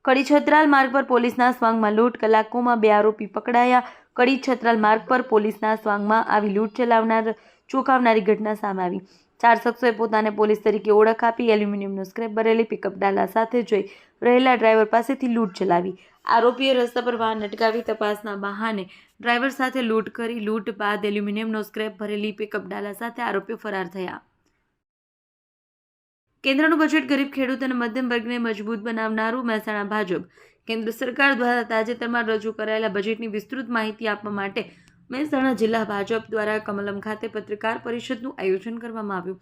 કડી છત્રાલ માર્ગ પર પોલીસના સ્વાંગમાં લૂંટ, કલાકોમાં 2 આરોપી પકડાયા। કડી છત્રાલ માર્ગ પર પોલીસના સ્વાંગમાં આવી લૂંટ ચલાવનાર ચોંકાવનારી ઘટના સામે આવી। 4 શખ્સોએ પોતાને પોલીસ તરીકે ઓળખ આપી એલ્યુમિનિયમનો સ્ક્રેપ ભરેલી પિકઅપ ડાલા સાથે જઈ રહેલા ડ્રાઈવર પાસેથી લૂંટ ચલાવી। આરોપીએ રસ્તા પર વાહન અટકાવી તપાસના બહાને ડ્રાઈવર સાથે લૂંટ કરી। લૂંટ બાદ એલ્યુમિનિયમનો સ્ક્રેપ ભરેલી પિકઅપ ડાલા સાથે આરોપીઓ ફરાર થયા। કેન્દ્રનું બજેટ ગરીબ ખેડૂત અને મધ્યમ વર્ગને મજબૂત બનાવનારું મહેસાણા ભાજપ। કેન્દ્ર સરકાર દ્વારા તાજેતરમાં રજૂ કરાયેલા બજેટની વિસ્તૃત માહિતી આપવા માટે મહેસાણા જિલ્લા ભાજપ દ્વારા કમલમ ખાતે પત્રકાર પરિષદનું આયોજન કરવામાં આવ્યું।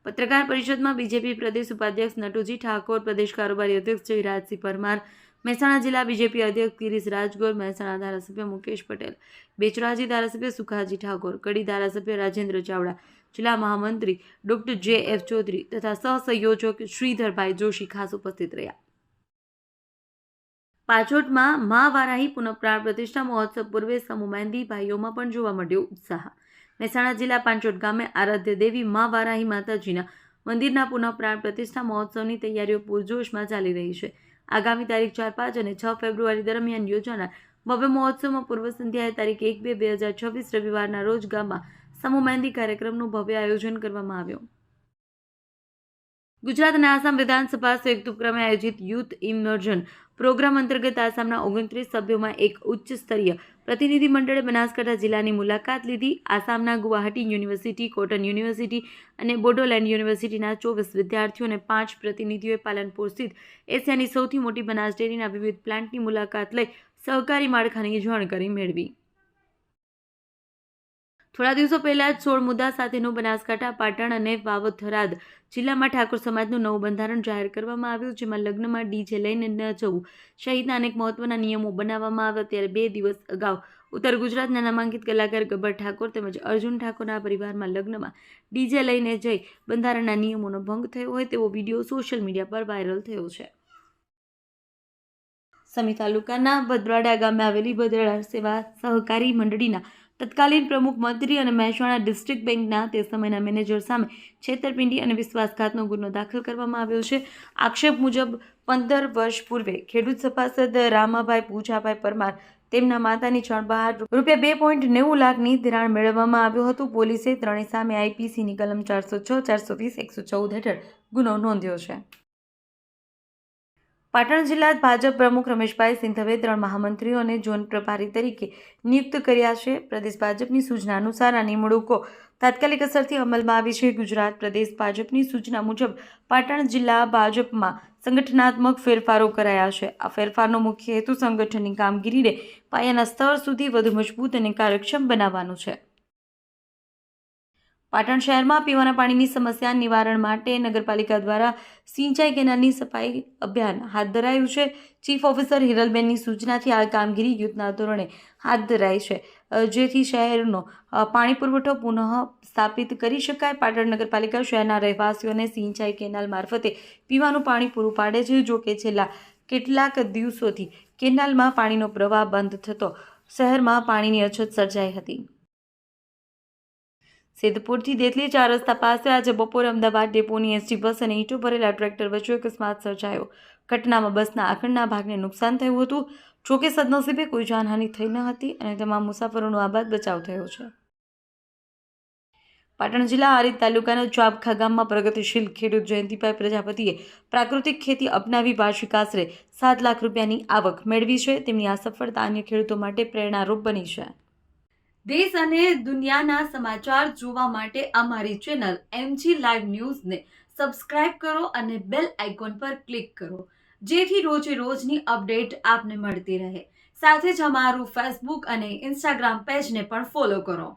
પત્રકાર પરિષદમાં બીજેપી પ્રદેશ ઉપાધ્યક્ષ નટુજી ઠાકોર, પ્રદેશ કારોબારી અધ્યક્ષ જયરાજસિંહ પરમાર, મહેસાણા જિલ્લા બીજેપી અધ્યક્ષ ગિરીશ રાજગોર, મહેસાણા ધારાસભ્ય મુકેશ પટેલ, બેચરાજી ધારાસભ્ય સુખાજી ઠાકોર, કડી ધારાસભ્ય રાજેન્દ્ર ચાવડા, જિલ્લા મહામંત્રી ડોક્ટર જે.એફ. ચૌધરી તથા સહસંયોજક શ્રીધરભાઈ જોશી ખાસ ઉપસ્થિત રહ્યા। પાછોટમાં મા વારાહી પુનઃપ્રાણ પ્રતિષ્ઠા મહોત્સવ પૂર્વે સમૂહ મહેંદી ભાઈઓમાં પણ જોવા મળ્યો ઉત્સાહ। મહેસાણા જિલ્લા પાંચોટ ગામે આરાધ્ય દેવી મા વારાહી માતાજીના મંદિરના પુનઃપ્રાણ પ્રતિષ્ઠા મહોત્સવની તૈયારીઓ પૂરજોશમાં ચાલી રહી છે। આગામી તારીખ 4, 5 અને 6 ફેબ્રુઆરી દરમિયાન યોજાનાર ભવ્ય મહોત્સવમાં પૂર્વ સંધ્યાએ તારીખ 1, 2, 2026 રવિવારના રોજ ગામમાં સમૂહ મહેંદી કાર્યક્રમનું ભવ્ય આયોજન કરવામાં આવ્યું। ગુજરાત અને આસામ વિધાનસભા સંયુક્ત ઉપક્રમે આયોજિત યુથ ઇમર્જન પ્રોગ્રામ અંતર્ગત આસામના 29 સભ્યોમાં એક ઉચ્ચ સ્તરીય પ્રતિનિધિ મંડળે બનાસકાંઠા જિલ્લાની મુલાકાત લીધી। આસામના ગુવાહાટી યુનિવર્સિટી, કોટન યુનિવર્સિટી અને બોડોલેન્ડ યુનિવર્સિટીના 24 વિદ્યાર્થીઓ અને 5 પ્રતિનિધિઓએ પાલનપુર સ્થિત એશિયાની સૌથી મોટી બનાસ ડેરીના વિવિધ પ્લાન્ટની મુલાકાત લઈ સહકારી માળખાની જાણકારી મેળવી। થોડા દિવસો પહેલા જ 16 મુદ્દા સાથેનું બનાસકાંઠા, પાટણ અને વાવ-થરાદ જિલ્લામાં ઠાકોર સમાજનું નવું બંધારણ જાહેર કરવામાં આવ્યું, જેમાં લગ્નમાં ડીજે લઈને ન જવું સહિતના અનેક મહત્વના નિયમો બનાવવામાં આવ્યા। ત્યારે 2 દિવસ અગાઉ ઉત્તર ગુજરાતના નામાંકિત કલાકાર ગબ્બર ઠાકોર તેમજ અર્જુન ઠાકોરના પરિવારમાં લગ્નમાં ડીજે લઈને જઈ બંધારણના નિયમોનો ભંગ થયો હોય તેવો વિડીયો સોશિયલ મીડિયા પર વાયરલ થયો છે। સમી તાલુકાના ભદ્રાડા ગામે આવેલી ભદ્રાડા સેવા સહકારી મંડળીના તત્કાલીન પ્રમુખ મંત્રી અને મહેસાણા ડિસ્ટ્રિક્ટ બેંકના તે સમયના મેનેજર સામે છેતરપિંડી અને વિશ્વાસઘાતનો ગુનો દાખલ કરવામાં આવ્યો છે। આક્ષેપ મુજબ 15 વર્ષ પૂર્વે ખેડૂત સભાસદ રામાભાઈ પૂજાભાઈ પરમાર તેમના માતાની જાણ બહાર રૂપિયા 2.90 લાખની ધિરાણ મેળવવામાં આવ્યું હતું। પોલીસે ત્રણેય સામે આઈપીસીની કલમ 406, 420, 114 હેઠળ ગુનો નોંધ્યો છે। પાટણ જિલ્લા ભાજપ પ્રમુખ રમેશભાઈ સિંધવે 3 મહામંત્રીઓને ઝોન પ્રભારી તરીકે નિયુક્ત કર્યા છે। પ્રદેશ ભાજપની સૂચના અનુસાર આ નિમણૂકો તાત્કાલિક અસરથી અમલમાં આવી છે। ગુજરાત પ્રદેશ ભાજપની સૂચના મુજબ પાટણ જિલ્લા ભાજપમાં સંગઠનાત્મક ફેરફારો કરાયા છે। આ ફેરફારનો મુખ્ય હેતુ સંગઠનની કામગીરીને પાયાના સ્તર સુધી વધુ મજબૂત અને કાર્યક્ષમ બનાવવાનો છે। પાટણ શહેરમાં પીવાના પાણીની સમસ્યા નિવારણ માટે નગરપાલિકા દ્વારા સિંચાઈ કેનાલની સફાઈ અભિયાન હાથ ધરાયું છે। ચીફ ઓફિસર હિરલબેનની સૂચનાથી આ કામગીરી યુદ્ધના ધોરણે હાથ ધરાઈ છે, જેથી શહેરનો પાણી પુરવઠો પુનઃ સ્થાપિત કરી શકાય। પાટણ નગરપાલિકા શહેરના રહેવાસીઓને સિંચાઈ કેનાલ મારફતે પીવાનું પાણી પૂરું પાડે છે। જો કે છેલ્લા કેટલાક દિવસોથી કેનાલમાં પાણીનો પ્રવાહ બંધ થતો શહેરમાં પાણીની અછત સર્જાઈ હતી। સિદ્ધપુરથી દેથલી 4 રસ્તા પાસે આજે બપોરે અમદાવાદ ડેપોની એસટી બસ અને ઈંટો ભરેલા ટ્રેક્ટર વચ્ચે અકસ્માત સર્જાયો। ઘટનામાં બસના આગળના ભાગને નુકસાન થયું હતું। જોકે સદનસીબે કોઈ જાનહાનિ થઈ ન હતી અને તમામ મુસાફરોનો આબાદ બચાવ થયો છે। પાટણ જિલ્લા આરીદ તાલુકાના ચાબખા ગામમાં પ્રગતિશીલ ખેડૂત જયંતિભાઈ પ્રજાપતિએ પ્રાકૃતિક ખેતી અપનાવી વાર્ષિક આશરે 7 લાખ રૂપિયાની આવક મેળવી છે। તેમની આ સફળતા અન્ય ખેડૂતો માટે પ્રેરણારૂપ બની છે। દેશ અને દુનિયાના સમાચાર જોવા માટે અમારી ચેનલ MG લાઈવ ન્યૂઝને સબસ્ક્રાઇબ કરો અને બેલ આઇકોન પર ક્લિક કરો, જેથી રોજે રોજની અપડેટ આપને મળતી રહે। સાથે જ અમારું ફેસબુક અને ઇન્સ્ટાગ્રામ પેજને પણ ફોલો કરો।